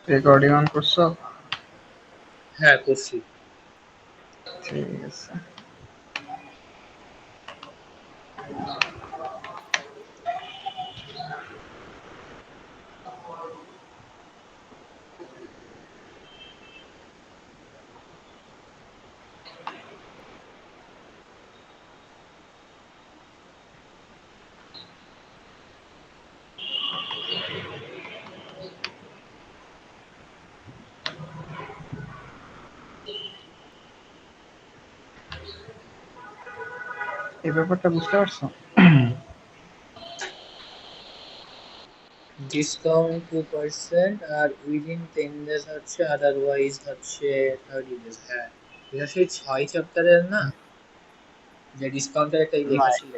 Recording on করছো? হ্যাঁ, করছি। ঠিক আছে। এই ব্যাপারটা বুঝতে পারছো? ডিসকাউন্ট 2% আর উইদিন 10 ডেজ হচ্ছে, আদারওয়াইজ হচ্ছে 30 ডেজ। হ্যাঁ, এটা সেই 6 চ্যাপ্টারের না, যে ডিসকাউন্টের একটা লেখা নয়, ছিল।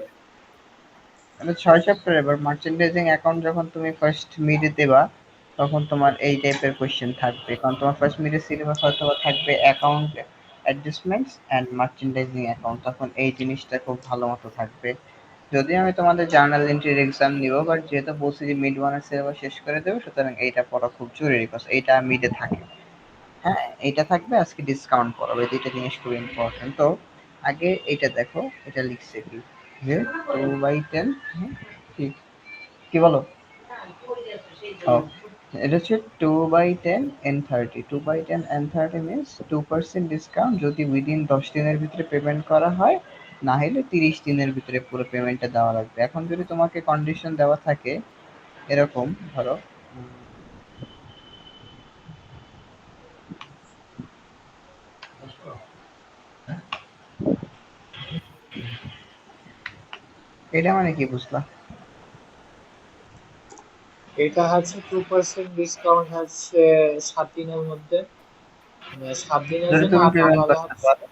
মানে 6 চ্যাপ্টার। এবার মার্চেন্ডাইজিং অ্যাকাউন্ট যখন তুমি ফার্স্ট মিডে দেবা, তখন তোমার এই টাইপের কোশ্চেন থাকবে, কারণ তোমার ফার্স্ট মিডের সিলেবাস হয়তো বা থাকবে অ্যাকাউন্ট অ্যাডজাস্টমেন্টস অ্যান্ড মার্চেন্ডাইজিং অ্যাকাউন্ট, তখন এই জিনিসটা খুব ভালো মতো থাকবে। যদি আমি তোমাদের জার্নাল এন্ট্রির এক্সাম নিব, বাট যেহেতু বলছি যে মিড ওয়ানের সিলেবাস শেষ করে দেবো, সুতরাং এইটা পড়া খুব জরুরি, বিকজ এইটা মিডে থাকে। হ্যাঁ, এইটা থাকবে, আজকে ডিসকাউন্ট পড়াবে, এই দুইটা জিনিস খুব ইম্পর্টেন্ট। তো আগে এটা দেখো, এটা লিখছে কি যে 2/10। কি কি বলো? ও, এটা হচ্ছে 2/10 and 30। 2/10 and 30 মিনস 2% ডিসকাউন্ট যদি উইদিন 10 দিনের ভিতরে পেমেন্ট করা হয়, না হলে 30 দিনের ভিতরে পুরো পেমেন্টটা দেওয়া লাগবে। এখন যদি তোমাকে কন্ডিশন দেওয়া থাকে এরকম, ধরো এটা মানে কি বুঝলা? এটা হচ্ছে 2% ডিসকাউন্ট হচ্ছে 7 দিনের মধ্যে, মানে 7 দিনের যদি জন্য। তুমি আর তা পেমেন্ট নাহলে করতে হচ্ছে, পারো।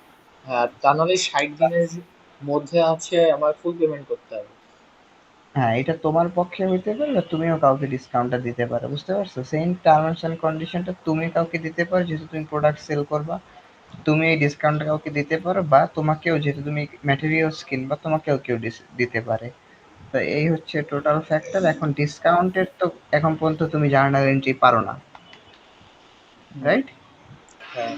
হ্যাঁ, তা নাহলে 60 দিনের মধ্যে হচ্ছে আমার ফুল পেমেন্ট করতে হবে। হ্যাঁ, এটা তোমার পক্ষে হইতে পারে, বা তুমিও কাউকে ডিসকাউন্টটা দিতে পারো, বুঝতে পারছো? সেম টার্মস এন্ড কন্ডিশনটা তুমি কাউকে দিতে পারো, যেহেতু তুমি প্রোডাক্ট সেল করবা। তুমি এই ডিসকাউন্টটা কাউকে দিতে পারো, বা তোমাকেও, যেহেতু তুমি ম্যাটেরিয়ালস কিনবা, তোমাকেও কেউ দিতে পারে। তো এই হচ্ছে টোটাল ফ্যাক্টর। এখন ডিসকাউন্টের তো এখন পর্যন্ত তুমি জার্নাল এন্ট্রি পারো না, হুম। রাইট? হ্যাঁ,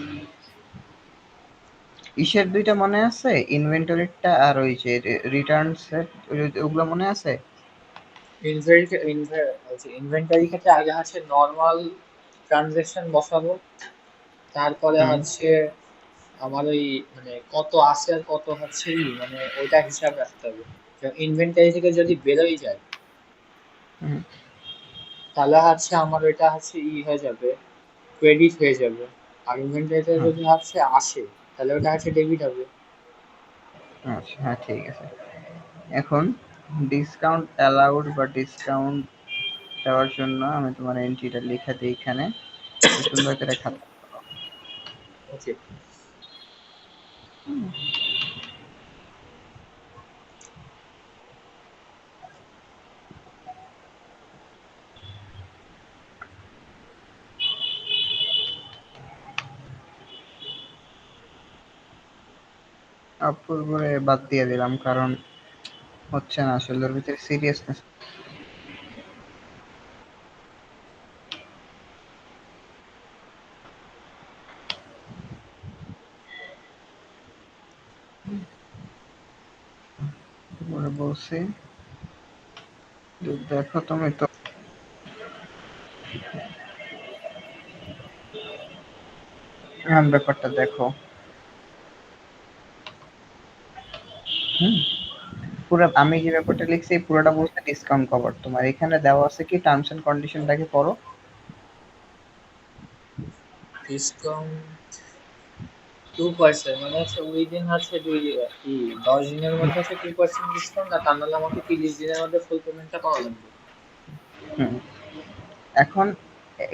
ইসের দুইটা মনে আছে, ইনভেন্টরিটা আর ওই যে রিটার্নস, ওগুলো মনে আছে? ইনভেন্টারি ক্ষেত্রে আগে হচ্ছে নর্মাল ট্রানজেকশন বসাবো, তারপরে হুম, হচ্ছে আমার ওই মানে কত আছে আর কত হচ্ছে মানে ওইটা হিসাব রাখতে হবে। ইনভেন্টারি থেকে যদি বেরোই যায়, হুম, তাহলে হচ্ছে আমার ওইটা হচ্ছে হয়ে যাবে, ক্রেডিট হয়ে যাবে। আর ইনভেন্টারিতে হুম। যদি হচ্ছে আসে, তাহলে ওটা হচ্ছে ডেবিট হবে। আচ্ছা, হ্যাঁ, ঠিক আছে। এখন ডিসকাউন্ট অ্যালাউড বা ডিসকাউন্ট দেওয়ার জন্য আমি তোমার এন্ট্রিটা লিখে দিই এখানে, তো সুন্দর করে খাতা। ওকে। আপুর করে বাদ দিয়ে দিলাম, কারণ হচ্ছে না আসলে, ওর ভিতরে সিরিয়াসনেস। পরে বলছি যে দেখো তুমি তো এখন ব্যাপারটা দেখো। হুম, পুরো আমি যে ব্যাপারটা লিখছি এই পুরোটা বলতে ডিসকাউন্ট কভার। তোমার এখানে দেওয়া আছে কি টার্মস এন্ড কন্ডিশনটাকে পড়ো। ডিসকাউন্ট 2% মানে হচ্ছে উইদিন হচ্ছে 10 দিনের মধ্যে হচ্ছে 2% ডিসকাউন্ট, আর তা নাহলে আমাকে 30 দিনের মধ্যে ফুল পেমেন্টটা করা লাগবে। হুম, এখন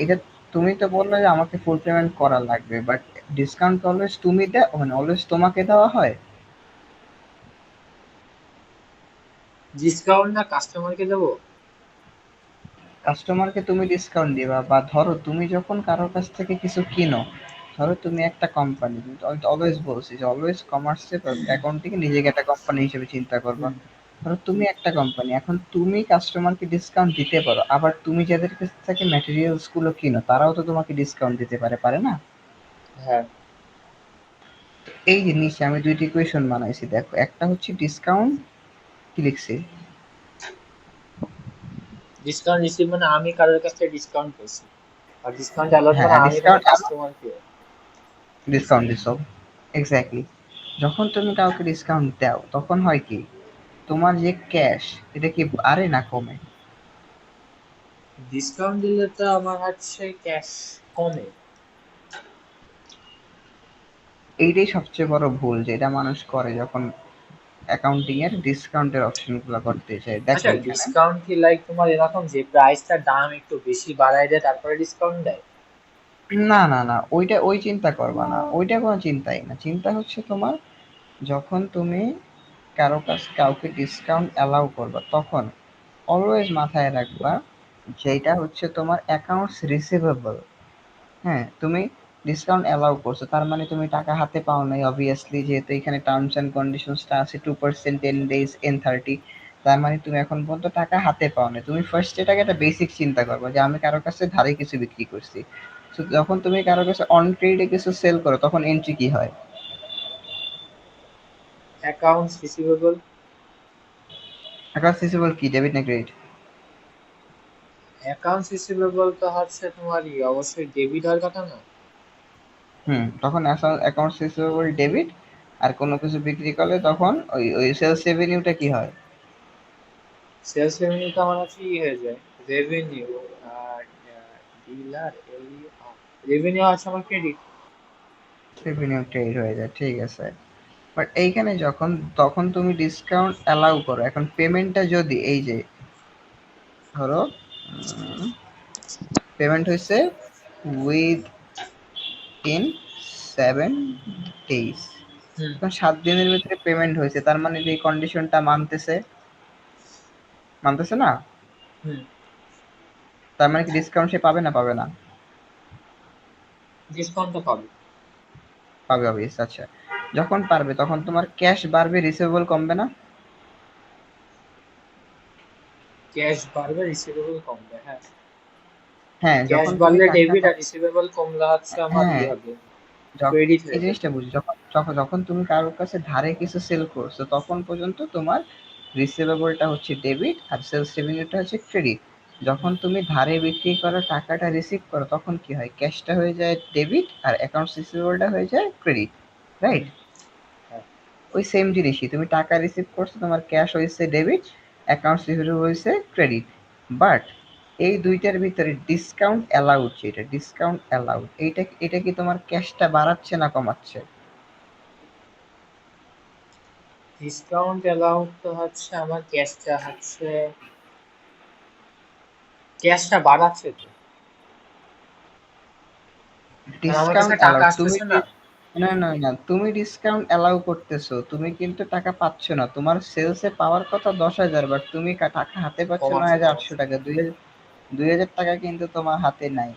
এটা তুমি তো বললে যে আমাকে ফুল পেমেন্ট করা লাগবে, বাট ডিসকাউন্ট অলওয়েজ তুমি দাও, মানে অলওয়েজ তোমাকে দেওয়া হয়। ডিসকাউন্ট না কাস্টমারকে দেবো? কাস্টমারকে তুমি ডিসকাউন্ট দিবা, বা ধরো তুমি যখন কারোর কাছ থেকে কিছু কিনো, ধরো তুমি একটা কোম্পানি, আমি তো অলওয়েজ বলছি যে অলওয়েজ কমার্সে অ্যাকাউন্টিং নিজেকে একটা কোম্পানি হিসেবে চিন্তা করবা। হুম, ধরো তুমি একটা কোম্পানি, এখন তুমি কাস্টমারকে ডিসকাউন্ট দিতে পারো, আবার তুমি যাদের কাছ থেকে ম্যাটেরিয়ালস গুলো কিনো তারাও তো তোমাকে ডিসকাউন্ট দিতে পারে, পারে না? হ্যাঁ, এই যে নিচে আমি দুইটি ইকুয়েশন বানাইছি, দেখো একটা হচ্ছে ডিসকাউন্ট, কি লিখছি? ডিসকাউন্ট রিসিভ মানে আমি কারোর কাছ থেকে ডিসকাউন্ট পেয়েছি, আর ডিসকাউন্ট অ্যালাউড হ্যাঁ, মানে আমি কোনো ডিসকাউন্ট, কাস্টমারকে দিছি। ডিসকাউন্ট দিছো, এক্স্যাক্টলি। যখন তুমি কাউকে ডিসকাউন্ট দাও তখন হয় কি, তোমার যে ক্যাশ, এটা কি বাড়ে না কমে? ডিসকাউন্ট দিলে তো আমার হচ্ছে ক্যাশ কমে। এইটাই সবচেয়ে বড় ভুল যেটা মানুষ করে যখন অ্যাকাউন্টিং এর ডিসকাউন্টের অপশন গুলো করতে চায়। দেখো আচ্ছা, এখানে, ডিসকাউন্ট কি লাইক তোমার এরকম যে প্রাইসটার দাম একটু বেশি বাড়ায় দেয় তারপরে ডিসকাউন্ট দেয়? না না না, ওইটা ওই চিন্তা করবা না, ওইটা কোনো চিন্তাই না। চিন্তা হচ্ছে তোমার, যখন তুমি কাউকে ডিসকাউন্ট অ্যালাউ করবা তখন অলওয়েজ মাথায় রাখবা যেটা হচ্ছে তোমার অ্যাকাউন্টস রিসিভেবল। হ্যাঁ, তুমি ডিসকাউন্ট অ্যালাউ করছো, তার মানে তুমি টাকা হাতে পাও নাই অবভিয়াসলি, যেহেতু এখানে টার্মস এন্ড কন্ডিশনসটা আছে 2% 10 days N30, তার মানে তুমি এখন পর্যন্ত টাকা হাতে পাও নাই। তুমি ফার্স্ট এটাকে একটা বেসিক চিন্তা করবে যে আমি কারো কাছে ধারে কিছু বিক্রি করছি। তো যখন তুমি কারো কাছে অন ট্রেডে কিছু সেল করো তখন এন্ট্রি কি হয়? Accounts receivable. অ্যাকাউন্টস রিসিভেবল কি, ডেবিট না ক্রেডিট? অ্যাকাউন্টস রিসিভেবল তো হচ্ছে তোমার অবশ্যই ডেবিট হওয়ার কথা না? হুম, তখন অ্যাকাউন্টস রিসিভেবল ডেবিট। আর কোনো কিছু বিক্রি করলে তখন ওই ওই সেলস রেভিনিউটা কি হয়? সেলস রেভিনিউ তো আমার হচ্ছে হয়ে যায় রেভিনিউ, আর ডিলার রেভিনিউ হচ্ছে আমার ক্রেডিট। রেভিনিউ ক্রেডিট হয়ে যায়, ঠিক আছে। বাট এইখানে যখন, তখন তুমি ডিসকাউন্ট অ্যালাউ করো, এখন পেমেন্টটা যদি এই যে ধরো পেমেন্ট হয়েছে উইথ ইন 7 days, হুম। এখন 7 দিনের ভিতরে পেমেন্ট হয়েছে, তার মানে যে কন্ডিশনটা মানতেছে, মানতেছে না, হুম। তার মানে কি ডিসকাউন্ট সে পাবে না পাবে না? ডিসকাউন্ট তো পাবে। পাবে অবভিয়াস। আচ্ছা, যখন পারবে তখন তোমার ক্যাশ বাড়বে, রিসিভেবল কমবে না? ক্যাশ বাড়বে, রিসিভেবল কমবে, হ্যাঁ। হ্যাঁ, ক্যাশ যখন তুমি বাড়লে টাকা ডেবিট আর রিসিভেবল কমলে হচ্ছে আমার হ্যাঁ, হবে, ক্রেডিট এই হয়ে যাবে। জিনিসটা বুঝি, যখন যখন যখন তুমি কারোর কাছে ধারে কিছু সেল করছো তখন পর্যন্ত তোমার রিসিভেবলটা হচ্ছে ডেবিট আর সেলস রেভিনিউটা হচ্ছে ক্রেডিট। যখন তুমি ধারে বিক্রি করা টাকাটা রিসিভ করো তখন কি হয়, ক্যাশটা হয়ে যায় ডেবিট আর অ্যাকাউন্টস রিসিভেবলটা হয়ে যায় ক্রেডিট, রাইট? হুম। হ্যাঁ। ওই সেম জিনিসই, তুমি টাকা রিসিভ করছো, তোমার ক্যাশ হয়েছে ডেবিট, অ্যাকাউন্টস রিসিভেবল হয়েছে ক্রেডিট। বাট এই দুইটার ভিতরে ডিসকাউন্ট অ্যালাউড, যেটা ডিসকাউন্ট অ্যালাউড, এইটা এটা কি তোমার ক্যাশটা বাড়াচ্ছে না কমাচ্ছে? ডিসকাউন্ট অ্যালাউড তো হচ্ছে আমার ক্যাশটা বাড়াচ্ছে তো, কারণ আমার কাছে ডিসকাউন্ট টাকা অ্যালাউড, তুমি আসতেছে যে, না। না না না, তুমি ডিসকাউন্ট অ্যালাউ করতেছো, তুমি কিন্তু টাকা পাচ্ছ না, তোমার সেলসে পাওয়ার কথা 10,000, বাট তুমি টাকা হাতে পাচ্ছ কমাচ্ছে 9,800 কমাচ্ছে। টাকা, 2,000 টাকা কিন্তু তোমার হাতে নাই।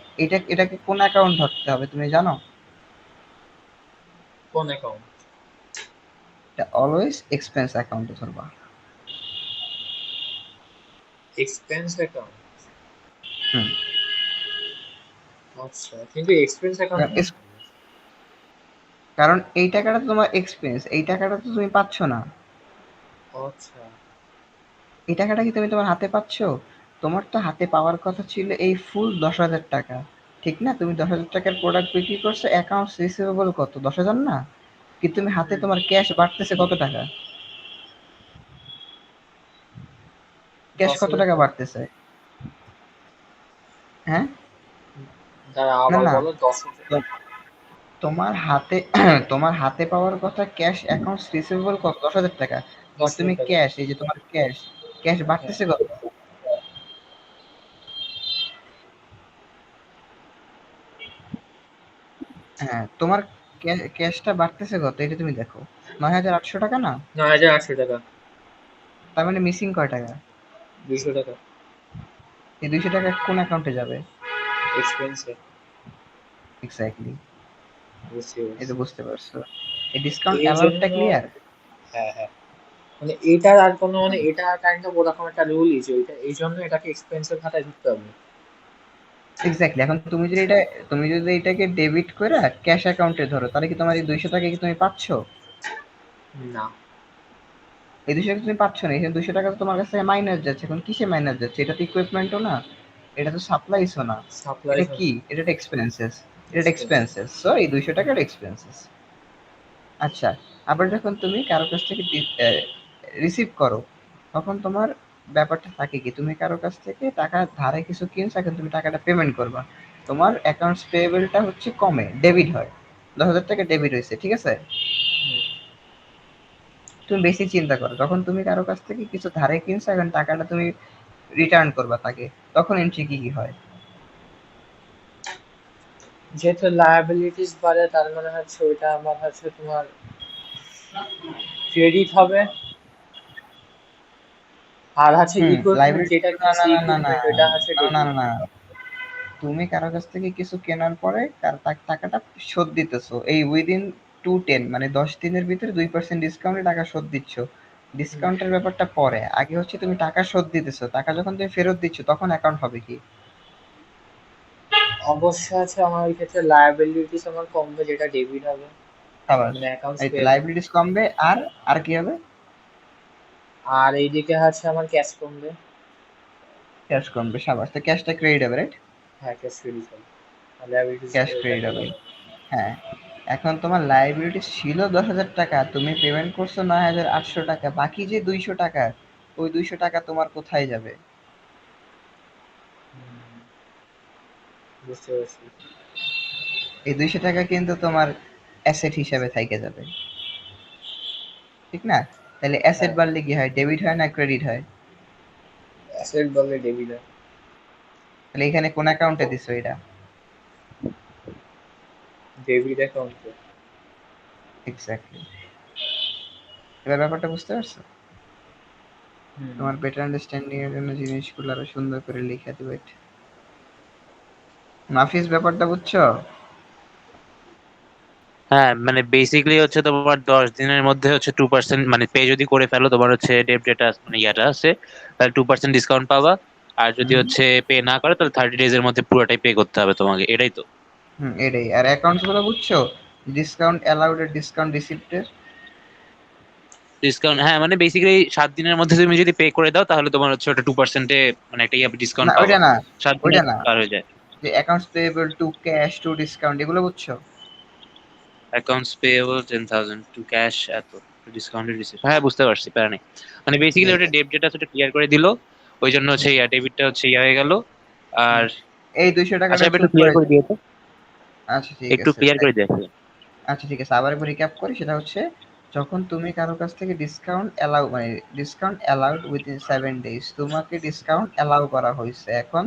এটাকে কোন অ্যাকাউন্ট ধরতে হবে তুমি জানো? কোন অ্যাকাউন্ট? এটা অলওয়েজ এক্সপেন্স অ্যাকাউন্টে ধরবা। Expense account? হুম, আচ্ছা, কিন্তু এক্সপেন্স অ্যাকাউন্ট কারণ কেন হবে? কারণ এই টাকাটা তো তোমার এক্সপেন্স, এই টাকাটা তো তুমি পাচ্ছ না। আচ্ছা। এই টাকাটা কি তুমি তোমার হাতে পাচ্ছ? তোমার তো হাতে পাওয়ার কথা ছিল এই ফুল 10,000 টাকা, ঠিক না? তুমি 10,000 টাকার প্রোডাক্ট বিক্রি করছো, অ্যাকাউন্টস রিসিভেবল কত, 10,000 না? কি তুমি হাতে, হুম। তোমার ক্যাশ বাড়তেছে কত টাকা? ক্যাশ দশ কত হাজার টাকা টাকা বাড়তেছে? হ্যাঁ, দাঁড়া, না আবার না, বলো, 10,000। তো তোমার হাতে তোমার হাতে পাওয়ার কথা ক্যাশ অ্যাকাউন্টস রিসিভেবল কত, 10,000 টাকা। দশ বাট হাজার তুমি টাকা ক্যাশ, এই যে তোমার ক্যাশ, ক্যাশ হ্যাঁ। বাড়তেছে কত? হ্যাঁ, তোমার ক্যাশটা বাড়তেছে কত এটা তুমি দেখো, 9,800 টাকা না? 9,800 টাকা। তার মানে মিসিং কয় টাকা? 200 টাকা। এই 200 টাকা কোন অ্যাকাউন্টে যাবে? এক্সপেন্সে। এক্স্যাক্টলি, বুঝতে এই তো পারছি। বুঝতে পারছো। এই ডিসকাউন্ট এই অ্যালাউডটা জন্য ক্লিয়ার? হ্যাঁ, হ্যাঁ। মানে এটার আর কোনো মানে এটা কাইন্ড অফ ওরকম একটা রুলই যে এটা এই জন্য এটাকে এক্সপেন্সের খাতায় ঢুকতে হবে। এক্স্যাক্টলি। এখন তুমি যদি এটাকে ডেবিট করে ক্যাশ অ্যাকাউন্টে ধরো, তাহলে কি তোমার এই 200 টাকা কি তুমি পাচ্ছ? না, এই 200 টাকা তুমি পাচ্ছ না। এই 200 টাকা তো তোমার কাছ থেকে মাইনাস যাচ্ছে। এখন কিসে মাইনাস যাচ্ছে? এটা তো ইকুইপমেন্টও না, এটা তো সাপ্লাইসও না। সাপ্লাই এটা কি? এটা একটা এক্সপেন্সেস। এটা এক্সপেন্স। এক্সপেন্সেস। সো এই 200 টাকার এক্সপেন্সেস। আচ্ছা, আবার যখন তুমি কারো কাছ থেকে রিসিভ করো, তখন তোমার ব্যাপারটা থাকে কি, তুমি কারো কাছ থেকে টাকা ধারে কিছু কিনছো, এখন তুমি টাকাটা পেমেন্ট করবা। তোমার অ্যাকাউন্টস পেয়েবলটা হচ্ছে কমে, ডেবিট হয়। 10,000 টাকা ডেবিট হয়েছে, ঠিক আছে? তুমি বেশি চিন্তা করো, যখন তুমি কারো কাছ থেকে কিছু ধারে কিনছো, এখন টাকাটা তুমি রিটার্ন করবা তাকে, তখন এন্ট্রি কি কি হয়? যেহেতু লায়াবিলিটিস বাড়ে তার মানে হচ্ছে ওইটা আমার হচ্ছে তোমার ক্রেডিট হবে। আর হচ্ছে হুম, ইকুইপমেন্ট লাইবিলিটি। যেটা না কিনছি না না না না ইকুইপমেন্ট ওইটা হচ্ছে না না ডেবিট। না না। তুমি কারো কাছ থেকে কিছু কেনার পরে তার টাকাটা শোধ দিতেছো এই উইদিন 210, মানে 10 দিনের ভিতরে 2% ডিসকাউন্টে টাকা শোধ দিচ্ছ। ডিসকাউন্টের ব্যাপারটা পরে, আগে হচ্ছে তুমি টাকা শোধ দিতেছো, টাকা যখন তুমি ফেরত দিচ্ছ তখন অ্যাকাউন্ট হবে কি? অবশ্যই আছে আমার ওই ক্ষেত্রে লায়াবিলিটিস আমার কমবে যেটা ডেবিট হবে, সাবাস। মানে অ্যাকাউন্টস এই তো পেয়েবল। লাইবিলিটিস কমবে। আর আর কি হবে? আর এইদিকে হচ্ছে আমার ক্যাশ কমবে। ক্যাশ কমবে, সাবাস। তো ক্যাশটা ক্রেডিট হবে, রাইট? হ্যাঁ, ক্যাশ ক্রেডিট হবে। আর লায়াবিলিটিস ক্যাশ ওইটা ক্রেডিট হবে। ডেবিট হবে। হ্যাঁ। এখন তোমার লাইবিলিটি ছিল 10,000 টাকা, তুমি পেমেন্ট করছো 9,800 টাকা, বাকি যে 200 টাকা, ওই 200 টাকা তোমার কোথায় যাবে? হুম, বুঝতে পারছি। এই 200 টাকা কিন্তু তোমার অ্যাসেট হিসাবে থাইকে যাবে, ঠিক না? তাহলে অ্যাসেট হ্যাঁ, বাড়লে কি হয়, ডেবিট হয় না ক্রেডিট হয়? অ্যাসেট বললে ডেবিট হয়। তাহলে এখানে কোন অ্যাকাউন্টে দিছো এটা? ডেবিট অ্যাকাউন্টে। এক্স্যাক্টলি। এবার ব্যাপারটা বুঝতে পারছো? হুম। তোমার বেটার আন্ডারস্ট্যান্ডিং এর জন্য জিনিসগুলো আরো সুন্দর করে লিখে দিব। নাফিস, ব্যাপারটা বুঝছো? হ্যাঁ, মানে বেসিক্যালি হচ্ছে তোমার 10 দিনের মধ্যে হচ্ছে 2%, মানে পে যদি করে ফেলো তোমার হচ্ছে ডেপ ডেটা মানে ইয়াটা আছে, তাহলে 2% ডিসকাউন্ট পাবা। আর যদি হুম। হচ্ছে পে না করে তাহলে 30 ডেজ এর মধ্যে পুরোটাই পে করতে হবে তোমাকে, এটাই তো। হুম, এটাই। আর অ্যাকাউন্টস গুলো বুঝছো? ডিসকাউন্ট অ্যালাউড এর, ডিসকাউন্ট রিসিপ্টের। ডিসকাউন্ট, হ্যাঁ, মানে বেসিক্যালি 7 দিনের মধ্যে তুমি যদি পে করে দাও তাহলে তোমার হচ্ছে ওটা 2%-এ মানে একটা ইয়ে না ডিসকাউন্ট ওইটা পাবা। না, 7 দিনে ওইটা না। পার হয়ে যায়। যে accounts payable to cash to discount, এগুলো বুঝছো? অ্যাকাউন্টস পেয়েবল 10,000 টু ক্যাশ এত, ডিসকাউন্টেড রিসিপ্ট, হ্যাঁ বুঝতে পারছি, প্যারা নেই। মানে বেসিক্যালি ঠিক ওটা আছে। ডেপ ডেটা সেটা ক্লিয়ার করে দিল, ওই জন্য হচ্ছে হুম, ইয়া ডেবিটটা হচ্ছে ইয়া হয়ে গেল। হুম। আর এই 200 আচ্ছা, টাকাটা এবার একটু শোধ ক্লিয়ার করে করে দিই। দিও তো, আচ্ছা ঠিক একটু আছে, ক্লিয়ার দেখ। করে দেখো। আচ্ছা ঠিক আছে, আবার একবার রিক্যাপ করি। সেটা হচ্ছে, যখন তুমি কারো কাছ থেকে ডিসকাউন্ট অ্যালাউ, মানে ডিসকাউন্ট অ্যালাউড উইদিন 7 ডেজ, তোমাকে ডিসকাউন্ট অ্যালাউ করা হয়েছে। এখন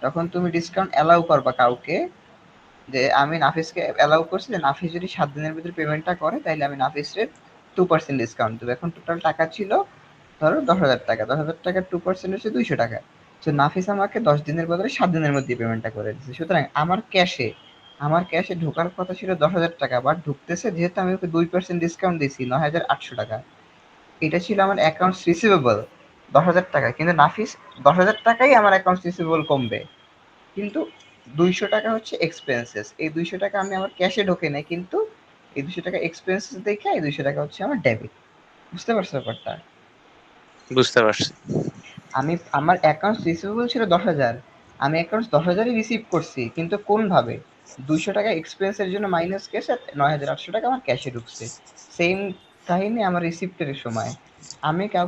তখন তুমি ডিসকাউন্ট অ্যালাউ করবা কাউকে, যে আমি নাফিসকে অ্যালাউ করছি যে নাফিস যদি 7 দিনের ভিতরে পেমেন্টটা করে, তাহলে আমি নাফিসের 2% ডিসকাউন্ট দেবো। এখন টোটাল টাকা ছিল ধরো 10,000 টাকা, 10,000 টাকার 2% হচ্ছে 200 টাকা। তো নাফিস আমাকে 10 দিনের বদলে 7 দিনের মধ্যে পেমেন্টটা করে দিচ্ছে। সুতরাং আমার ক্যাশে ঢোকার কথা ছিল 10,000 টাকা, বাট ঢুকতেছে, যেহেতু আমি ওকে 2% ডিসকাউন্ট দিছি 9,800 টাকা, এটা ছিল আমার অ্যাকাউন্টস রিসিভেবল 10,000 টাকা। কিন্তু নাফিস 10,000 টাকাই আমার অ্যাকাউন্টস রিসিভেবল কমবে, কিন্তু 200 টাকা হচ্ছে এক্সপেন্সেস। এই 200 টাকা আমি আমার ক্যাশে ঢোকে নাই, কিন্তু এই 200 টাকা এক্সপেন্সেস দেখে এই 200 টাকা হচ্ছে আমার ডেবিট। বুঝতে পারছো ব্যাপারটা? বুঝতে পারছি। আমার অ্যাকাউন্টস রিসিভেবল ছিল 10,000, আমি অ্যাকাউন্টস 10,000ই রিসিভ করছি, কিন্তু কোনভাবে? 200 টাকা এক্সপেন্সের জন্য মাইনাস ক্যাশ, আর 9,800 টাকা আমার ক্যাশে ঢুকছে। সেম কাহিনী আমার রিসিপ্টের সময়।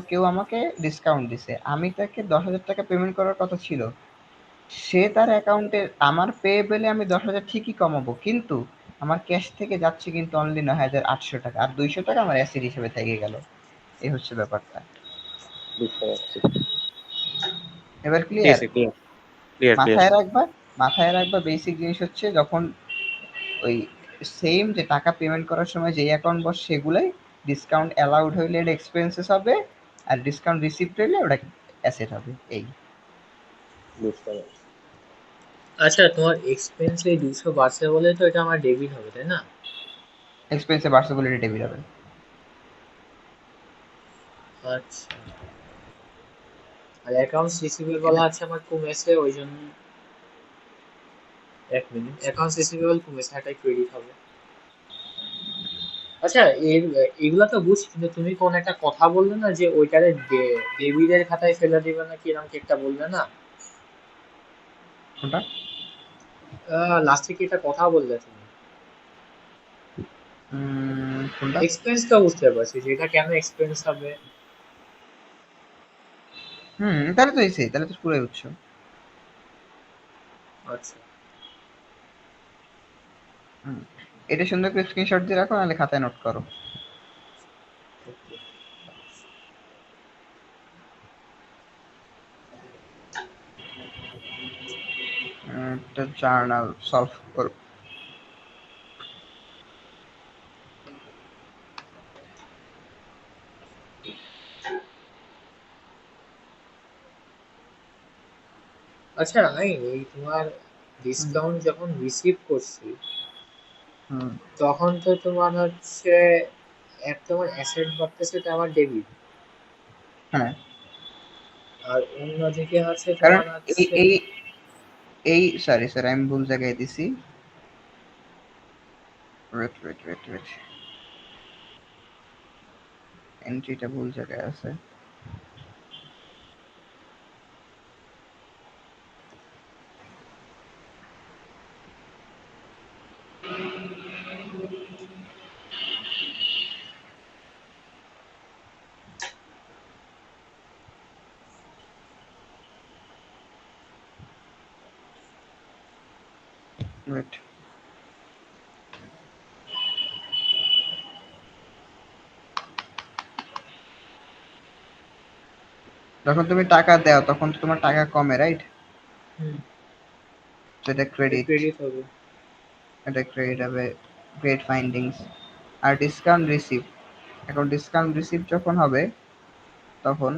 কেউ আমাকে ডিসকাউন্ট দিছে, আমি তাকে 10,000 টাকা পেমেন্ট করার কথা ছিল, সে তার অ্যাকাউন্টে আমার পেয়েবলে আমি 10,000 ঠিকই কমাবো, কিন্তু আমার ক্যাশ থেকে যাচ্ছে কিন্তু অনলি 9,800 টাকা, আর 200 টাকা আমার অ্যাসিড হিসেবে থেকে গেল। এই হচ্ছে ব্যাপারটা। বুঝতে পারছি। এবার ঠিক ক্লিয়ার? আছে, ক্লিয়ার, ক্লিয়ার, ক্লিয়ার। মাথায় রাখবা, মাথায় রাখবা বেসিক জিনিস হচ্ছে, যখন ওই সেম যে টাকা পেমেন্ট করার সময় যে অ্যাকাউন্ট বস, সেগুলাই ডিসকাউন্ট অ্যালাউড হইলে এটা এক্সপেন্সেস হবে, আর ডিসকাউন্ট রিসিপ্ট হইলে ওটা অ্যাসেট হবে। এই বুঝতে পারছি। আচ্ছা, তোমার এক্সপেন্স এই 200 বাড়ছে বলে তো এটা আমার ডেবিট হবে, তাই না? এক্সপেন্সে বাড়ছে বলে এটা ডেবিট হবে। আচ্ছা, আর অ্যাকাউন্টস রিসিভেবল আছে আমার কমেছে ওই জন্য। এক মিনিট, অ্যাকাউন্টস রিসিভেবল কমেছে, এটাই ক্রেডিট হবে। আচ্ছা, এর এগুলা তো বুঝছি, কিন্তু তুমি কোন একটা কথা বললে না যে ওইটারে ডেভিডের খাতায় ফেলে দিবে নাকি, এরকম কি একটা বললে না? কোনটা? লাস্টে কি একটা কথা বললে তুমি? কোনটা? এক্সপেন্স তো বুঝতে পারছি যে এটা কেন এক্সপেন্স হবে। তাহলে তো এসে তাহলে তো পুরোই উৎস। আচ্ছা, হুম, এটা সুন্দর করে স্ক্রিনশট দিয়ে রাখো, নাহলে খাতায় নোট করো। ওকে। একটা জার্নাল সলভ করো। আচ্ছা, আমি এই তোমার হুম ডিসকাউন্ট যখন রিসিভ করছি, হুম তখন তো তোমার হচ্ছে এক তোমার অ্যাসেট বাড়তেছে, এটা আমার ডেবিট। হ্যাঁ, আর অন্যদিকে হচ্ছে কারণ তোমার এই হচ্ছে। এই এই সরি স্যার, আমি ভুল জায়গায় দিছি। ওয়েট ওয়েট ওয়েট ওয়েট, এন্ট্রিটা ভুল জায়গায় আছে। ওয়েট, যখন তুমি টাকা দাও তখন তো তোমার টাকা কমে, রাইট? হুম, সেটা ক্রেডিট, ক্রেডিট হবে। এটা ক্রেডিট হবে, গ্রেড ফাইন্ডিংস। আর ডিসকাউন্ট রিসিভ, এখন ডিসকাউন্ট রিসিভ যখন হবে তখন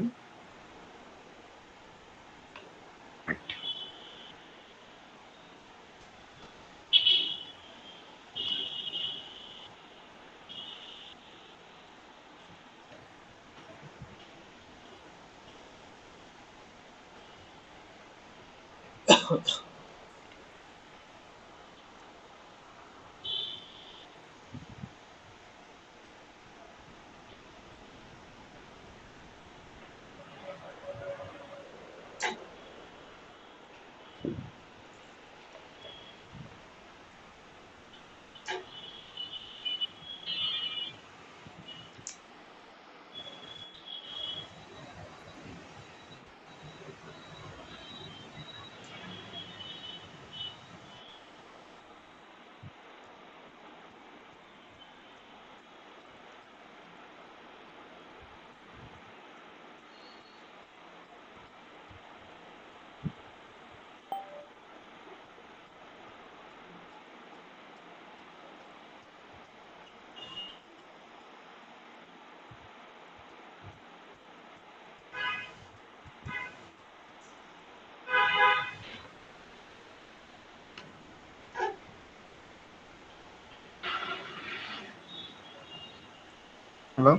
হ্যালো।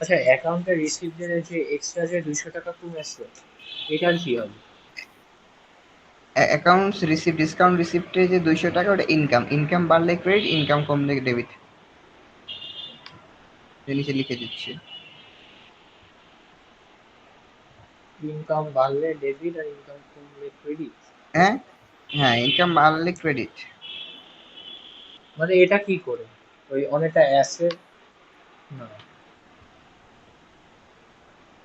আচ্ছা, অ্যাকাউন্টে রিসিভদের যে এক্সট্রা যে 200 টাকা কমেছে, এটার কি হবে? অ্যাকাউন্টস রিসিভ, ডিসকাউন্ট রিসিপ্টে যে 200 টাকা, ওটা ইনকাম, ইনকাম বাড়লে ক্রেডিট, ইনকাম কমলে ডেবিট। নিচে লিখে দিচ্ছি। ইনকাম বাড়লে ডেবিট আর ইনকাম কমলে ক্রেডিট? হ্যাঁ, হ্যাঁ, ইনকাম বাড়লে ক্রেডিট। মানে এটা কি করে? ওই অনেকটা অ্যাসেট না?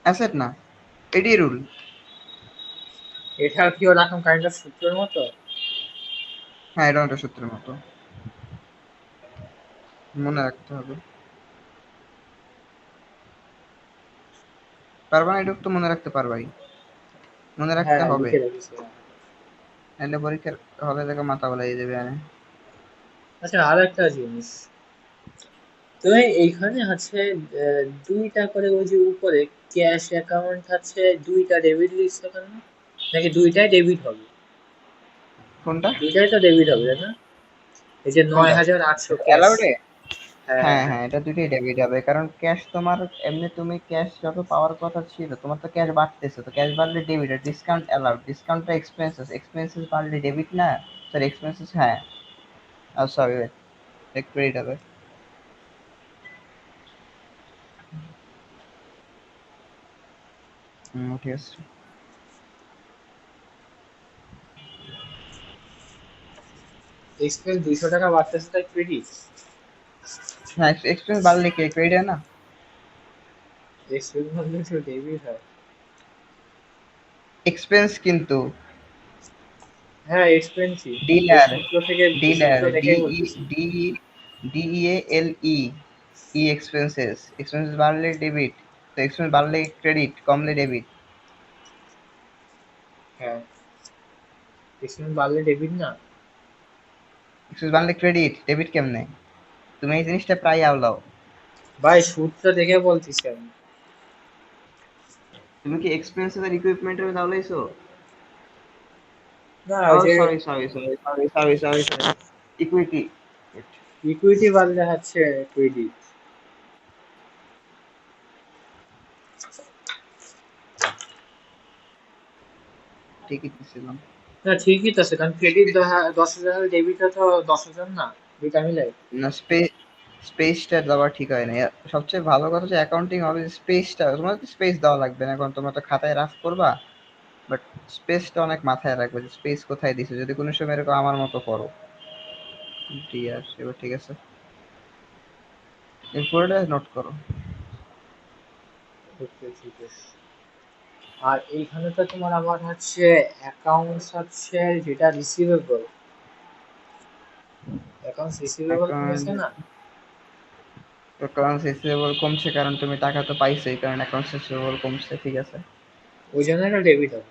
অ্যাসেট না, এটাই রুল। এটা কি ওরকম কাইন্ড অফ সূত্রের মতো? হ্যাঁ, এটা একটা সূত্রের মতো, মনে রাখতে হবে। পারবা না এটুকু তো মনে রাখতে পারবাই, মনে রাখতে হ্যাঁ, হবে, লিখে রাখিস। নাহলে পরীক্ষার হলে থেকে মাথা বলাই যাবে। আরে আচ্ছা, আর একটা জিনিস, তুমি এইখানে আছে দুইটা করে ওই যে উপরে ক্যাশ অ্যাকাউন্ট আছে, দুইটা ডেবিট লিখছো কেন? নাকি দুইটাই ডেবিট হবে? কোনটা? দুইটাই তো ডেবিট হবে, তাই না? এই যে নয় কোনটা হাজার আটশো ক্যাশ। অ্যালাউডে? হ্যাঁ হ্যাঁ হ্যাঁ হ্যাঁ। হ্যাঁ, এটা দুটোই ডেবিট হবে, কারণ ক্যাশ তোমার এমনি তুমি ক্যাশ যত পাওয়ার কথা ছিল তোমার তো ক্যাশ বাড়তেছে, তো ক্যাশ বাড়লে ডেবিট, আর ডিসকাউন্ট অ্যালাউড, ডিসকাউন্টটা এক্সপেন্সেস, এক্সপেন্সেস বাড়লে ডেবিট না, সরি এক্সপেন্সেস, হ্যাঁ সরি ক্রেডিট হবে। ঠিক আছে। এক্সপেন্স 200 টাকা বাড়তেছে তাই ক্রেডিট? হ্যাঁ, এক্সপেন্স বাড়লে কি ক্রেডিট হয় না? এক্সপেন্স বাড়লে তো ডেবিট হয়। এক্সপেন্স কিন্তু হ্যাঁ এক্সপেন্সই। ওই ডিলার, সূত্র থেকে, ডিলার সূত্র ডি দেখেই ই বলতেছি। ডি ডি ই এ এল ই, ই এক্সপেন্সেস, এক্সপেন্সেস বাড়লে ডেবিট, তো এক্সপেন্স বাড়লে ক্রেডিট, কমলে ডেবিট। হ্যাঁ এক্সপেন্স বাড়লে ডেবিট না। এক্সপেন্স বাড়লে ক্রেডিট, ডেবিট কেমনে? তুমি এই জিনিসটা প্রায় আওলাও। ভাই সূত্র দেখে বলতেছি আমি। তুমি কি এক্সপেন্সেস আর ইকুইপমেন্টের আওলাইছো? না ও ওই যে সরি, ইকুইটি। ইকুইটি বাড়লে হচ্ছে ক্রেডিট। ঠিকই ছিলাম। না ঠিকই তো আছে, কারণ ক্রেডিট 10,000 হলে ডেবিট তো 10,000 না, দুইটা মিলাই। না, স্পেসটা দেওয়া ঠিক হয় না। সবচেয়ে ভালো কথা হচ্ছে অ্যাকাউন্টিং হবে, স্পেসটা তোমার স্পেস দেওয়া লাগবে না, এখন তোমরা তো খাতায় রাফ করবা, বাট স্পেসটা অনেক মাথায় রাখবে যে স্পেস কোথায় দিছো, যদি কোনো সময় এরকম আমার মতো করো। ডিয়ার, এবার ঠিক আছে, এই পুরোটা নোট করো। ওকে ঠিক আছে। আর এইখানে তো তোমার আবার হচ্ছে অ্যাকাউন্টস হচ্ছে যেটা রিসিভেবল, অ্যাকাউন্টস রিসিভেবল অ্যাকাউন্ট কমেছে না? অ্যাকাউন্টস রিসিভেবল কমছে, কারণ তুমি টাকা তো পাইছোই, কারণ অ্যাকাউন্টস রিসিভেবল কমছে, ঠিক আছে, ওই জন্য এটা ডেবিট হবে।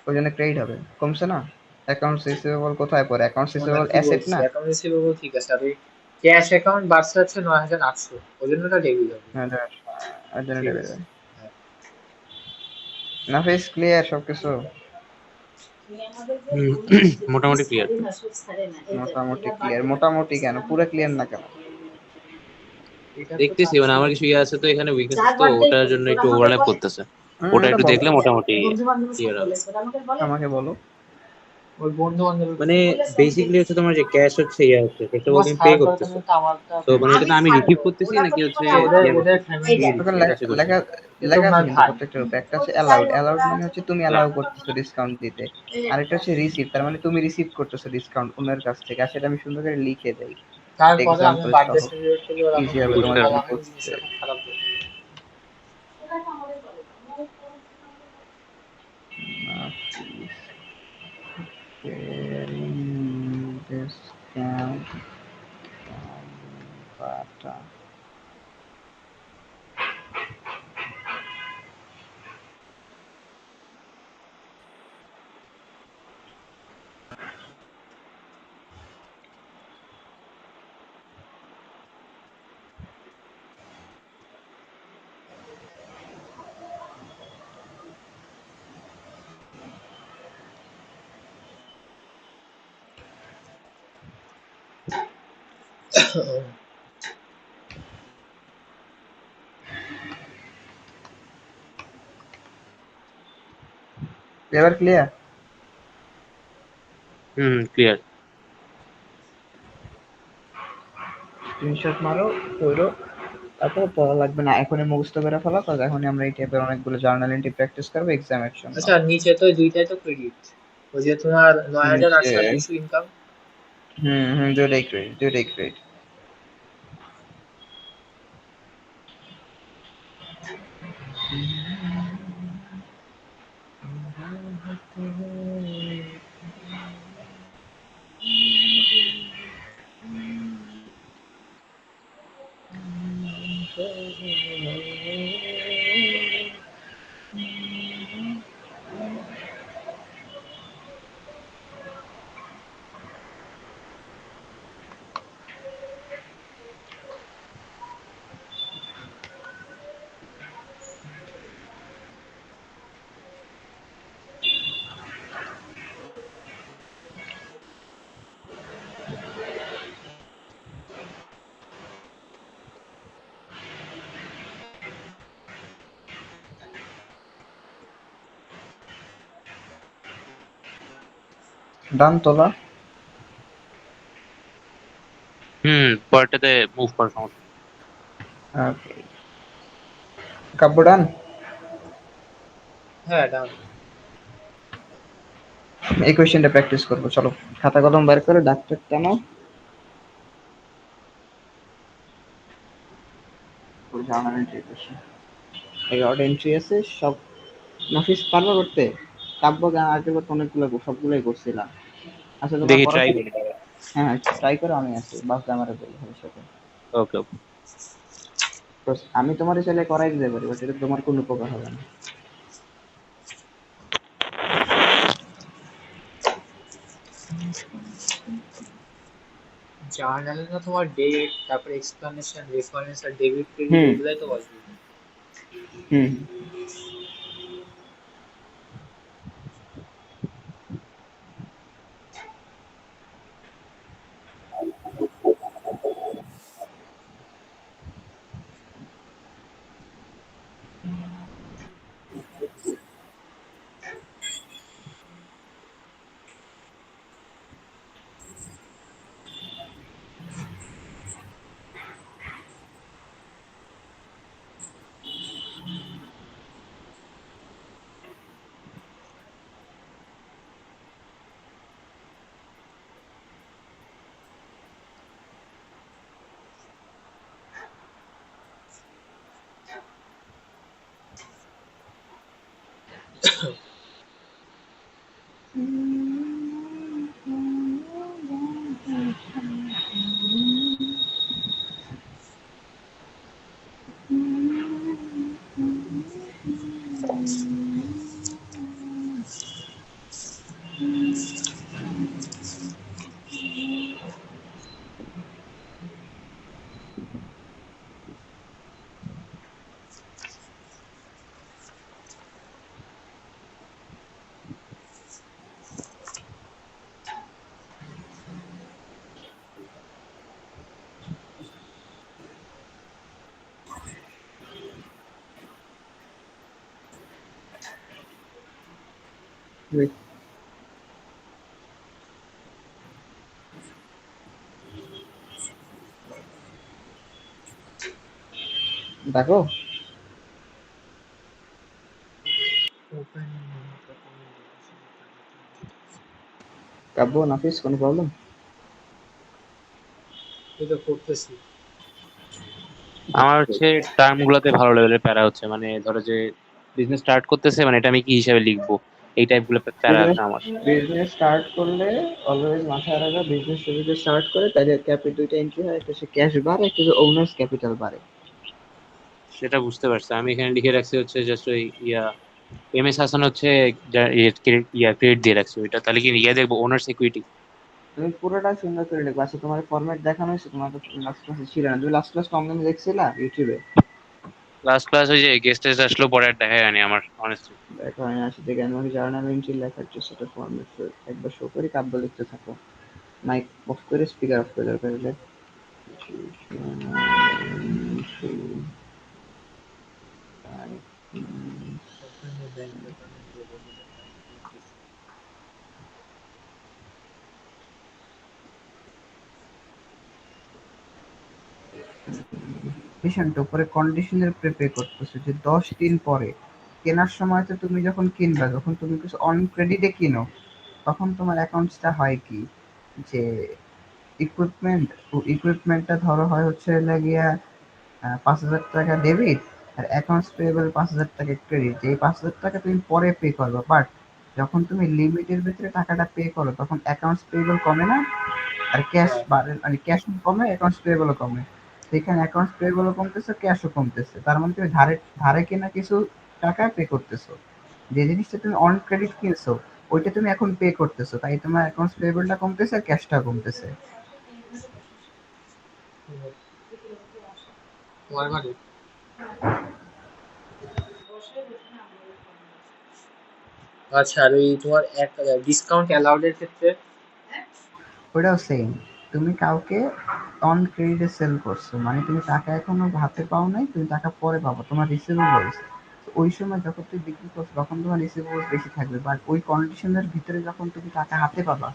ওই জন্য ক্রেডিট হবে, কমছে না। অ্যাকাউন্টস রিসিভেবল কোথায় পড়ে? অ্যাকাউন্টস ও না রিসিভেবল কি অ্যাসেট বলছি, না। অ্যাকাউন্ট রিসিভেবল ঠিক আছে, আর ওই ক্যাশ অ্যাকাউন্ট বাড়ছে হচ্ছে 9,800, ওই জন্য এটা ডেবিট হবে। হ্যাঁ, ওই জন্য ঠিক ডেবিট আছে। হবে। হ্যাঁ। না ফেস ক্লিয়ার সবকিছু? হুম, মোটামুটি ক্লিয়ার। মোটামুটি ক্লিয়ার? মোটামুটি কেন, পুরো ক্লিয়ার না কেন? এটা তো দেখতেছি মানে চাচ্ছি। আমার কিছু ইয়ে আছে তো এখানে উইকনেস, তো ওটার জন্য একটু ওভারল্যাপ করতেছে। ওটা এটা একটু বলো, দেখলে মোটামুটি ক্লিয়ার হবে। আমাকে বলো। ওই বন্ধু বান্ধবের মানে কথা বলছি। বেসিক্যালি হচ্ছে তোমার যে ক্যাশ হচ্ছে ইয়ে হচ্ছে, সেটা তোমার বলতে তুমি পে স্যার করে তুমি করতেছো। তো আমারটা তো মানে এটা তো আমি রিসিভ করতেছি নাকি হচ্ছে ওদের ইয়ে ওদের করতেছি, ফ্যামিলি, দিয়ে ওখানে দিচ্ছি, এটা হচ্ছে কোশ্চেন। লেখা লেখা আছে তোমার কিন্তু ভাই। প্রত্যেকটার উপরে, একটা হচ্ছে অ্যালাউড, অ্যালাউড মানে হচ্ছে তুমি অ্যালাউ করতেছো ডিসকাউন্ট দিতে, আরেকটা হচ্ছে রিসিভ, তার মানে তুমি রিসিভ করতেছো ডিসকাউন্ট অন্যের কাছ থেকে, আর সেটা আমি সুন্দর করে লিখে দেই তারপরে আমি এক্সাম্পল বার্থডে সহ, সেলিব্রেট করলে ওরা ইজি আমাকে হবে বলবে তোমার বুঝতে জন্য তাহলে পারছি। আমি বুঝতে। জিনিসটা খুব খারাপ দেবো। ডিসকাউন্ট বাটা। এবার ক্লিয়ার? হুম, ক্লিয়ার। স্ক্রিনশট মারো, পড়ো, তারপর পড়া লাগবে না, এখনই মুখস্থ করে ফেলো, কারণ এখনই আমরা এই টাইপের অনেকগুলো জার্নাল এন্ট্রি প্র্যাকটিস করবো এক্সামের জন্য। আচ্ছা নিচে তো দুইটাই তো ক্রেডিট, ওই যে তোমার নয় হাজার নিচে, আটশো আর 200 ইনকাম। দুইটাই ক্রেডিট, দুইটাই ক্রেডিট। ডান তোলা। পরেরটাতে মুভ করার সমস্যা নেই। ওকে, কাব্য ডান। হ্যাঁ, ডান। এই কোয়েশ্চেনটা প্র্যাকটিস করবো, চলো খাতা কলম বের করে ডাক্তার টানো। জার্নাল এন্ট্রি কোয়েশ্চেন 11টা এন্ট্রি আছে সব। নাফিস পারবে করতে? কাব্য গান আগের বার তো অনেকগুলো সবগুলোই করছিলাম। আচ্ছা তোমার দেখি ট্রাই পড়াশোনা। করি। হ্যাঁ ট্রাই করো, আমি আছি, বাসটা আমার বলি ভবিষ্যতে। ওকে ওকে। আমি তোমার ছেলে করাই দিতে পারি, বাট এটা তোমার কোনো উপকার হবে না। জার্নালে না তোমার ডেট, তারপরে এক্সপ্লানেশন, রেফারেন্স আর ডেবিট ক্রেডিট হুম এগুলাই তো বলবে। হুম। Wait, দেখো কাব্য নাফিস কোনো প্রবলেম? এই তো করতেছি। আমার হচ্ছে টার্ম গুলাতে ভালো লেভেলের প্যারা হচ্ছে, মানে ধরো যে বিজনেস স্টার্ট করতেছে, মানে এটা আমি কি হিসাবে লিখবো, এই টাইপ গুলো প্যারা আছে বিজনেস আমার। বিজনেস স্টার্ট করলে অলওয়েজ মাথায় রাখা, বিজনেস যদি স্টার্ট করে তাহলে ক্যাপিটাল দুইটা এন্ট্রি হয়, একটা সে ক্যাশ বাড়ে, একটা ওনার্স ক্যাপিটাল বাড়ে। সেটা বুঝতে পারছি, আমি এখানে লিখে রাখছি হচ্ছে জাস্ট ওই এম এস হাসান হচ্ছে ক্রেডিট দিয়ে রাখছি ওইটা, তাহলে কি দেখবো ওনার্স ইকুইটি। তুমি পুরোটা সুন্দর করে লিখো। আচ্ছা তোমার ফরম্যাট দেখানো হয়েছে? তোমার তো লাস্ট ক্লাসে ছিল না, তুমি লাস্ট ক্লাস অনলাইনে দেখছিলা ইউটিউবে? লাস্ট ক্লাস ওই যে গেস্ট টেস্ট আসলো, পরে আর দেখা যায়নি আমার অনেস্টলি। দেখো আমি আসি থেকে আমি জার্নাল এন্ট্রি লেখার চেষ্টা ফরম্যাট একবার শো করি, কাব্য লিখতে থাকো। মাইক অফ করে স্পিকার অফ করে দরকার হলে। ওখানে ব্যাংক অ্যাকাউন্ট ডিপোজিট অ্যাকাউন্ট। কন্ডিশনটা উপরে কন্ডিশনের উপরে পে করতেছো যে 10 দিন পরে। কেনার সময় তো তুমি যখন কিনবা, যখন তুমি কিছু অন ক্রেডিটে কিনো, তখন তোমার অ্যাকাউন্টসটা হয় কি যে ইকুইপমেন্ট, ইকুইপমেন্টটা ধরো হয় হচ্ছে লাগিয়া 5,000 টাকা ডেবিট, আর অ্যাকাউন্টস পেয়েবল 5,000 টাকা ক্রেডিট। এই 5,000 টাকা তুমি পরে পে করবে, বাট যখন তুমি লিমিটের ভিতরে টাকাটা পে করো তখন অ্যাকাউন্টস পেয়েবল কমে না, আর ক্যাশ হ্যাঁ, বাড়ে, মানে ক্যাশ কমে অ্যাকাউন্টস পেয়েবলও কমে। তো এখানে অ্যাকাউন্টস পেয়েবলও কমতেছে, ক্যাশও কমতেছে, তার মানে তুমি ধারে ধারে কেনা কিছু টাকা পে করতেছো। যে জিনিসটা তুমি অন ক্রেডিট কিনছো ওইটা তুমি এখন পে করতেছো, তাই তোমার অ্যাকাউন্টস পেয়েবলটা কমতেছে আর ক্যাশটা কমতেছে। তোমার মানে আচ্ছা, আর ওই তোমার এক ডিসকাউন্ট অ্যালাউড এর ক্ষেত্রে ওটাও সেম। তুমি কাউকে অন ক্রেডিটে সেল করছো, মানে তুমি টাকা এখনো হাতে পাও নাই, তুমি টাকা পরে পাবো, তোমার রিসিভেবলস ওই সময় যখন তুই বিক্রি করছো তখন তোমার রিসিভেবলস বেশি থাকবে, বাট ওই কন্ডিশনের ভিতরে যখন তুমি টাকা হাতে পাবা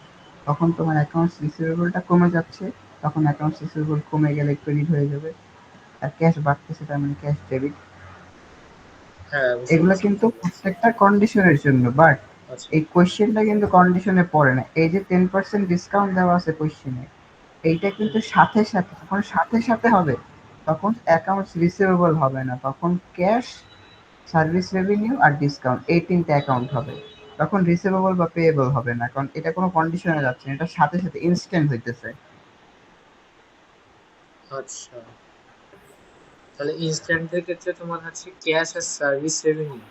তখন তোমার অ্যাকাউন্টস রিসিভেবলটা কমে যাচ্ছে, তখন অ্যাকাউন্টস রিসিভেবল কমে গেলে ক্রেডিট হয়ে যাবে, আর ক্যাশ বাড়তেছে তার মানে ক্যাশ ডেবিট। হ্যাঁ বুঝতে এগুলো পারছি কিন্তু বুঝতে পারছি। প্রত্যেকটা কন্ডিশনের জন্য, বাট আচ্ছা এই কোয়েশ্চেনটা কিন্তু কন্ডিশনে পড়ে না। এই যে 10% ডিসকাউন্ট দেওয়া আছে কোয়েশ্চেনে, এইটা কিন্তু হুম, সাথে সাথে, যখন সাথে সাথে হবে তখন অ্যাকাউন্টস রিসিভেবল হবে না, তখন ক্যাশ, সার্ভিস রেভিনিউ আর ডিসকাউন্ট এই তিনটে অ্যাকাউন্ট হবে। তখন রিসিভেবল বা পেয়েবল হবে না, কারণ এটা কোনো কন্ডিশনে যাচ্ছে না, এটা সাথে সাথে ইনস্ট্যান্ট হইতেছে। আচ্ছা তাহলে ইনস্ট্যান্টের ক্ষেত্রে তোমার হচ্ছে ক্যাশ আর সার্ভিস রেভিনিউ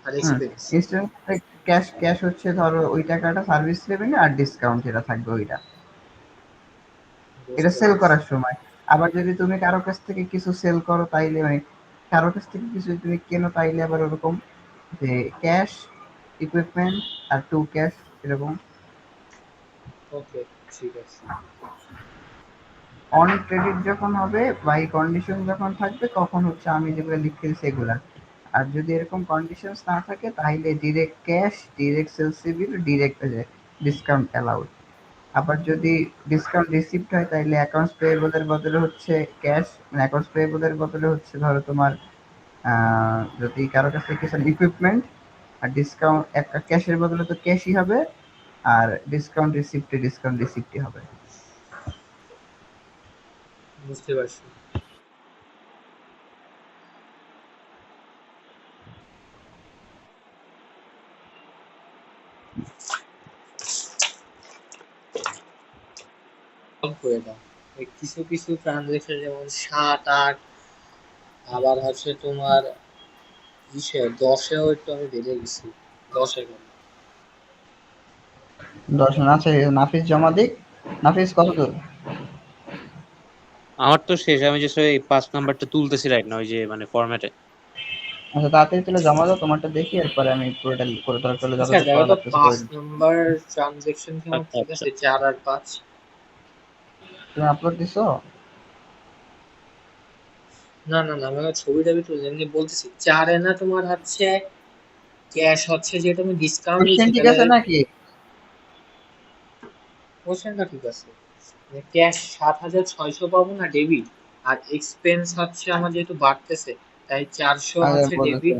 আর হুম, এক্সপেন্স। ইনস্ট্যান্ট ক্যাশ, ক্যাশ হচ্ছে ধরো ওই টাকাটা সার্ভিস রেভিনিউ, আর ডিসকাউন্ট যেটা থাকবে ওইটা, এটা বুঝতে সেল পারছি। করার সময়। আবার যদি তুমি কারো কাছ থেকে কিছু সেল করো তাইলে মানে কারো কাছ থেকে কিছু যদি তুমি কেনো তাইলে আবার ওরকম যে ক্যাশ, ইকুইপমেন্ট আর টু ক্যাশ এরকম। ওকে ঠিক আছে। অন ক্রেডিট যখন হবে বা এই কন্ডিশন যখন থাকবে তখন হচ্ছে আমি যেগুলো লিখেছি সেগুলা। আর যদি এরকম কন্ডিশনস না থাকে তাহলে direct cash, direct sales review, direct discount allowed. আবার যদি ডিসকাউন্ট রিসিভড হয় তাহলে অ্যাকাউন্টস পেয়েবল এর বদলে হচ্ছে ক্যাশ, মানে অ্যাকাউন্টস পেয়েবল এর বদলে হচ্ছে ধরো তোমার যদি কারো কাছ থেকে কিছু ইকুইপমেন্ট, আর ডিসকাউন্ট একটা ক্যাশের বদলে তো ক্যাশই হবে, আর ডিসকাউন্ট রিসিপ্টই হবে। বুঝতে পারছি। সলভ করে দাও। এই কিছু কিছু ট্রানজেকশন যেমন ৭, ৮ আবার হচ্ছে তোমার ইসে ১০-এও একটু আমি বেঁধে গেছি। ১০, ১১। 10 আছে, নাফিস জমা দিক। নাফিস কত দূর? আমার তো শেষ, আমি জাস্ট ওই 5 নাম্বারটা তুলতেছি রাইট না, ওই যে মানে ফরম্যাটে। আচ্ছা তাড়াতাড়ি তুলে জমা দাও, তোমারটা দেখি, এরপরে আমি পুরোটা করে দরকার হলে আচ্ছা যতটুকু দেখো করা তো লাগতেছে করে ৫ দিচ্ছি। নাম্বার ট্রানজেকশন কি আমার আচ্ছা ঠিক আচ্ছা। আছে? ৪ আর ৫। তুমি আপলোড দিছো? না না না আমি আমার ছবিটা তুলে এমনি বলতেছি। ৪-এ না তোমার হচ্ছে ক্যাশ হচ্ছে যেহেতু আমি ডিসকাউন্ট কোশ্চেন দিচ্ছি ঠিক তাহলে আছে নাকি? কোশ্চেনটা ঠিক আছে। ক্যাশ ৭,৬০০ পাবো না ডেবিট, আর এক্সপেন্স হচ্ছে আমার যেহেতু বাড়তেছে তাই ৪০০ আগে হচ্ছে বলেছে debit.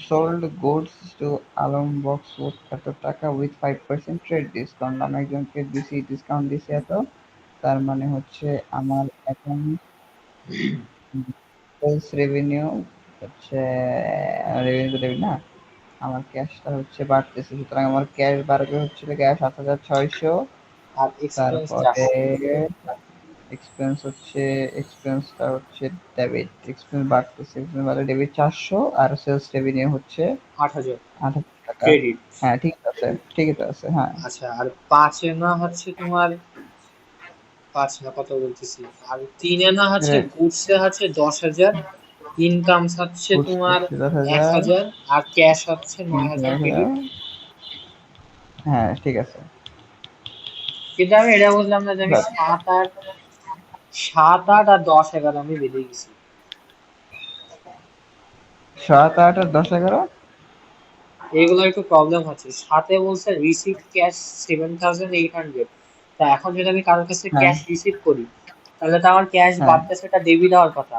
Sold goods to Alam box এত টাকা উইথ 5% ট্রেড ডিসকাউন্ট, আমি একজনকে দিছি ডিসকাউন্ট দিছি এত, তার মানে হচ্ছে আমার এখন সেলস রেভিনিউ হচ্ছে, রেভিনিউ তো ডেবিট না, আমার ক্যাশটা হচ্ছে বাড়তেছে, সুতরাং আমার ক্যাশ বাড়বে হচ্ছে ক্যাশ ৭,৬০০। আর এক্সপেন্স তারপরে ৪০০। এক্সপেন্স হচ্ছে, এক্সপেন্সটা হচ্ছে ডেবিট, এক্সপেন্স বাড়তেছে, এক্সপেন্স বাড়লে ডেবিট ৪০০, আর সেলস রেভিনিউ হচ্ছে ৮,০০০ ৮,০০০ টাকা। ক্রেডিট। হ্যাঁ ঠিক আছে, ঠিকই তো আছে, হ্যাঁ। আচ্ছা আর ৫-এ না হচ্ছে তোমার ৫ না কত বলতেছি, আর ৩-এ না হচ্ছে গুডসে হচ্ছে ১০,০০০, ইনকাম হচ্ছে গুডস তোমার হচ্ছে ১০,০০০, ১,০০০, আর ক্যাশ হচ্ছে ৯,০০০ ক্রেডিট। হ্যাঁ ঠিক আছে। কিন্তু আমি এটা বুঝলাম না যে আমি ৭, ৮ আর ১০, ১১ আমি বেঁধে গেছি। ৭, ৮ আর ১০, ১১। এগুলো একটু প্রবলেম হচ্ছে। সাথে বলছে রিসিভ ক্যাশ 7,800। তা এখন যদি আমি কারোর কাছে হ্যাঁ ক্যাশ রিসিভ করি তাহলে তো আমার ক্যাশ হ্যাঁ, বাড়তেছে, এটা ডেবিট হওয়ার কথা।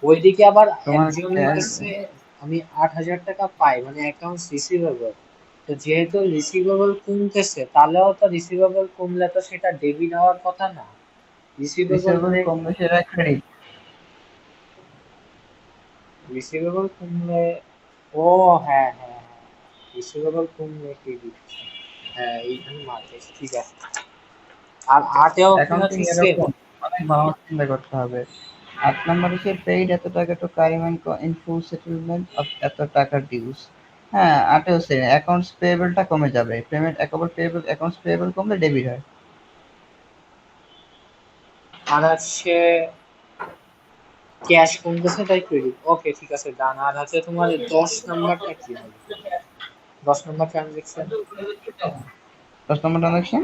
ওইদিকে আবার তোমার একজনের ক্যাশ, কাছে আমি ৮,০০০ টাকা পাই, মানে অ্যাকাউন্টস রিসিভেবল। তো যেহেতু রিসিভেবল কমতেছে তাহলেও তো রিসিভেবল কমলে তো সেটা ডেবিট হওয়ার কথা না। রিসিভেবল রিসিভেবল মানে কম বেশি এটা ক্রেডিট। রিসিভেবল কমলে, ও হ্যাঁ হ্যাঁ হ্যাঁ, রিসিভেবল কমলে ক্রেডিট। হ্যাঁ এইখানে মার্কেট ঠিক আছে। আর ৮-এও কি অ্যাকাউন্টিং হচ্ছে সেম? এরকম অনেক ভালো চিন্তা করতে হবে। ৮ নাম্বার হচ্ছে পেইড এত টাকা to Karim in full settlement of এত টাকা ডিউস। হ্যাঁ ৮এও সেম, অ্যাকাউন্টস পেয়েবলটা কমে যাবে, পেমেন্ট একেবারে পেয়েবল, অ্যাকাউন্টস পেয়েবল কমলে ডেবিট হয়। আর হচ্ছে ক্যাশ কমতেছে তাই ক্রেডিট। ওকে ঠিক আছে ডান। আর হচ্ছে তোমার ১০ নাম্বারটা কি হবে? ১০ নাম্বার ট্রানজেকশন। ১০ নম্বর ট্রানজাকশন,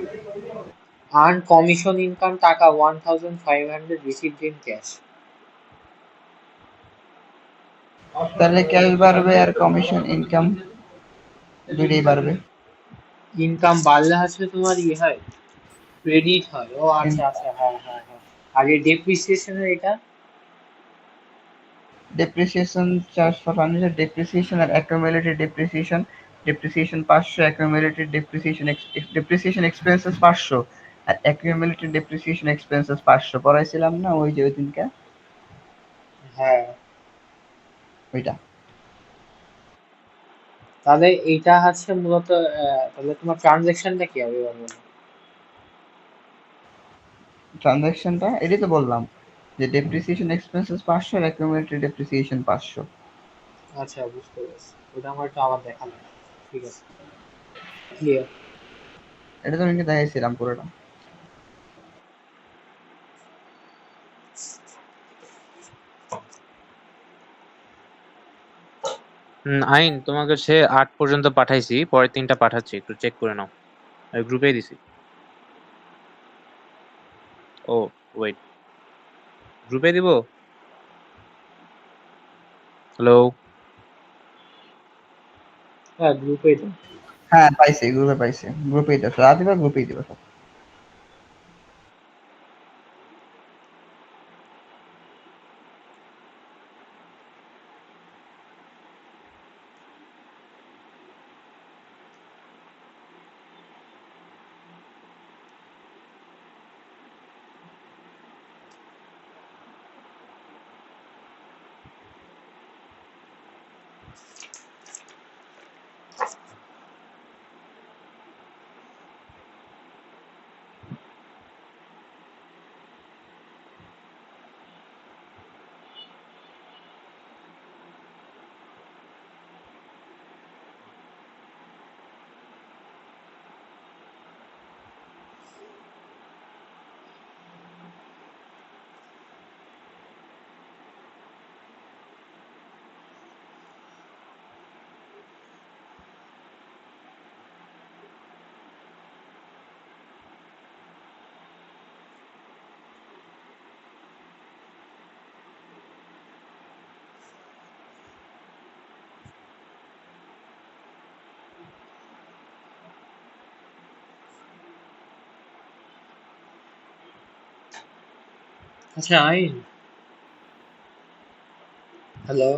আর্ন কমিশন ইনকাম টাকা 1,500 রিসিভড ইন ক্যাশ। তাহলে ক্যাশ বাড়বে আর কমিশন ইনকাম দুটোই বাড়বে। ইনকাম বাড়লে হচ্ছে তোমার ইয়ে হয়, ক্রেডিট হয়। ও আচ্ছা আচ্ছা, হ্যাঁ হ্যাঁ হ্যাঁ। আগে ডেপ্রিসিয়েশনের এটা। Depreciation charge for furniture, depreciation আর accumulated depreciation. Depreciation 500, accumulated depreciation expenses 500 আর অ্যাকুমুলেটেড ডেপ্রিসিয়েশন এক্সপেন্সেস 500 পড়াইছিলাম না ওই যে ওই দিনকে, হ্যাঁ, ওইটা। তাহলে এইটা হচ্ছে মূলত তাহলে তোমার ট্রানজেকশনটা কি হবে এবার বলো? ট্রানজাকশনটা এটাই তো বললাম যে ডেপ্রিসিয়েশন এক্সপেন্সেস 500 আর অ্যাকুমুলেটেড ডেপ্রিসিয়েশন 500। আচ্ছা, বুঝতে পেরেছি। ওটা আমার একটু আবার দেখা লাগবে। ঠিক আছে, ক্লিয়ার। এটা তো আমি দেখাইছিলাম পুরোটা। আইন তোমাকে সে 8 পর্যন্ত পাঠাইছি, পরের 3টা পাঠাচ্ছি, একটু চেক করে নাও। গ্রুপে দিছি। ও ওয়েট, গ্রুপে দিব। হ্যালো। হ্যাঁ, গ্রুপেই তো। হ্যাঁ পাইছি, গ্রুপে পাইছি, গ্রুপেই দেবো, রাতে গ্রুপেই দিব সব। আচ্ছা আইন, হ্যালো।